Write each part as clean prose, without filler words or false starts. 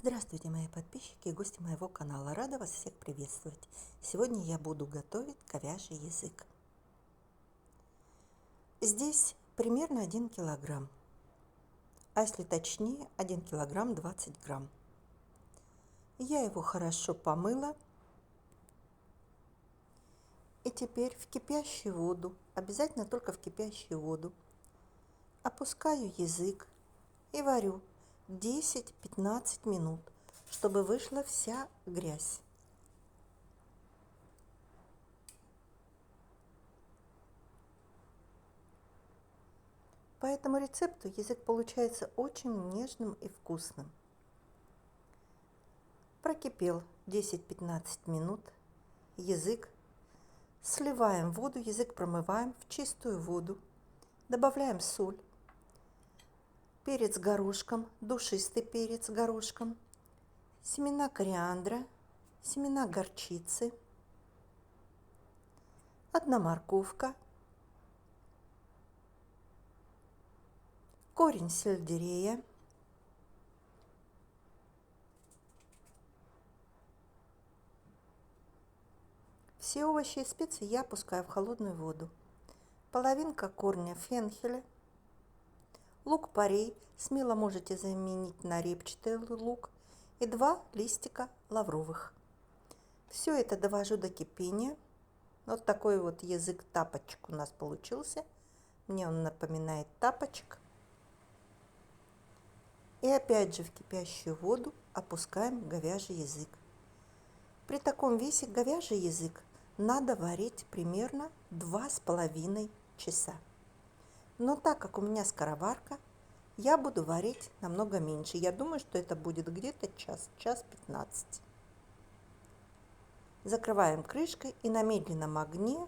Здравствуйте, мои подписчики и гости моего канала. Рада вас всех приветствовать. Сегодня я буду готовить говяжий язык. Здесь примерно 1 килограмм, а если точнее 1 килограмм 20 грамм. Я его хорошо помыла. И теперь в кипящую воду, обязательно только в кипящую воду, опускаю язык и варю 10-15 минут, чтобы вышла вся грязь. По этому рецепту язык получается очень нежным и вкусным. Прокипел 10-15 минут язык. Сливаем воду, язык промываем в чистую воду. Добавляем соль, перец горошком, душистый перец горошком, семена кориандра, семена горчицы, 1 морковка, корень сельдерея, все овощи и специи я опускаю в холодную воду. Половинка корня фенхеля, лук-порей, смело можете заменить на репчатый лук, и 2 листика лавровых. Все это довожу до кипения. Вот такой вот язык-тапочек у нас получился. Мне он напоминает тапочек. И опять же в кипящую воду опускаем говяжий язык. При таком весе говяжий язык надо варить примерно 2,5 часа. Но так как у меня скороварка, я буду варить намного меньше. Я думаю, что это будет где-то час 15. Закрываем крышкой и на медленном огне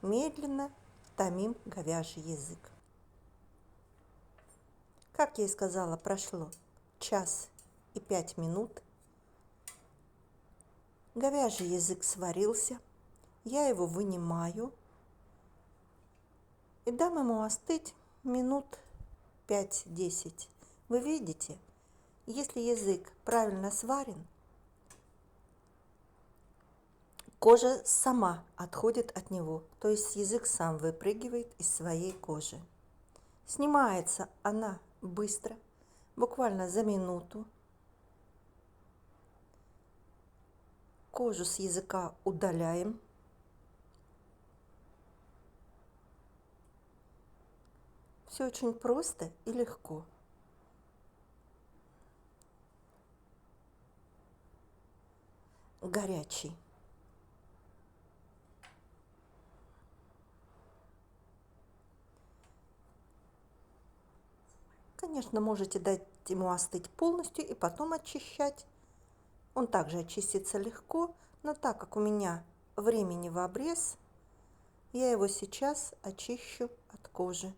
медленно томим говяжий язык. Как я и сказала, прошло 1:05. Говяжий язык сварился. Я его вынимаю и дам ему остыть минут 5-10. Вы видите, если язык правильно сварен, кожа сама отходит от него, то есть язык сам выпрыгивает из своей кожи. Снимается она быстро, буквально за минуту. Кожу с языка удаляем. Все очень просто и легко. Горячий. Конечно, можете дать ему остыть полностью и потом очищать. Он также очистится легко, но так как у меня времени в обрез, я его сейчас очищу от кожи.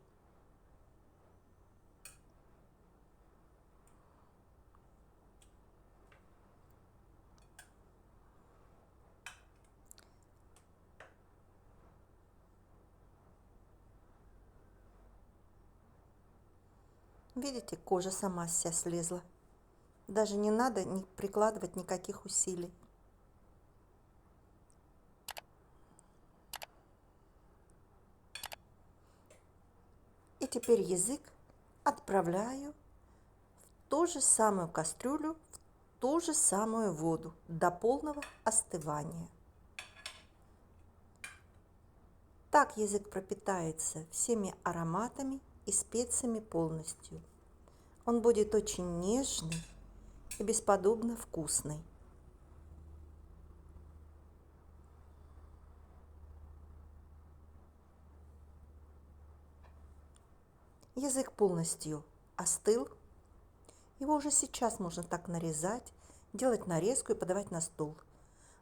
Видите, кожа сама вся слезла. Даже не надо прикладывать никаких усилий. И теперь язык отправляю в ту же самую кастрюлю, в ту же самую воду до полного остывания. Так язык пропитается всеми ароматами и специями полностью. Он будет очень нежный и бесподобно вкусный. Язык полностью остыл. Его уже сейчас можно так нарезать, делать нарезку и подавать на стол.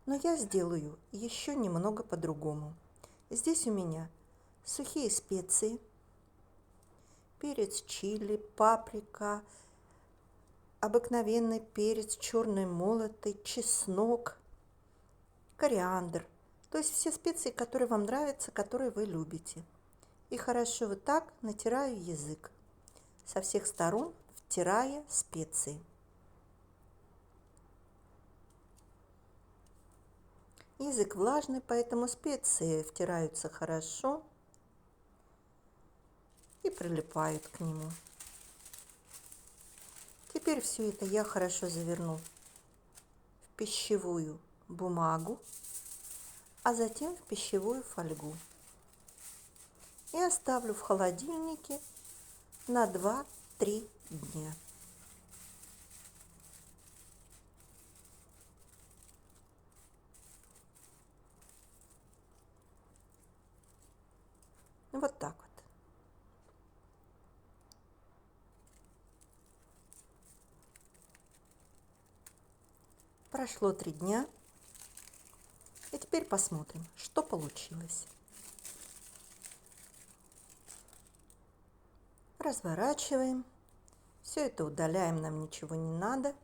Но я сделаю еще немного по-другому. Здесь у меня сухие специи, перец чили, паприка, обыкновенный перец черный молотый, чеснок, кориандр. То есть все специи, которые вам нравятся, которые вы любите. И хорошо вот так натираю язык, со всех сторон втирая специи. Язык влажный, поэтому специи втираются хорошо и прилипают к нему. Теперь все это я хорошо заверну в пищевую бумагу, а затем в пищевую фольгу. И оставлю в холодильнике на 2-3 дня. Вот так вот. Прошло 3 дня. И теперь посмотрим, что получилось. Разворачиваем. Все это удаляем, нам ничего не надо.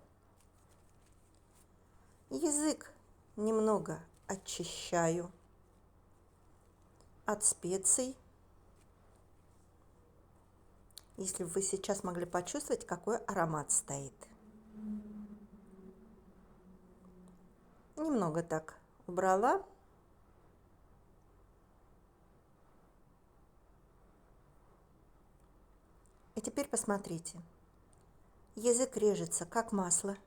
Язык немного очищаю от специй. Если вы сейчас могли почувствовать, какой аромат стоит. Немного так убрала. И теперь посмотрите. Язык режется, как масло.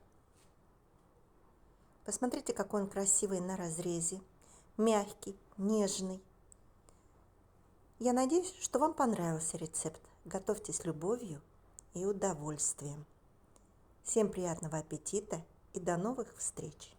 Посмотрите, какой он красивый на разрезе. Мягкий, нежный. Я надеюсь, что вам понравился рецепт. Готовьте с любовью и удовольствием. Всем приятного аппетита и до новых встреч!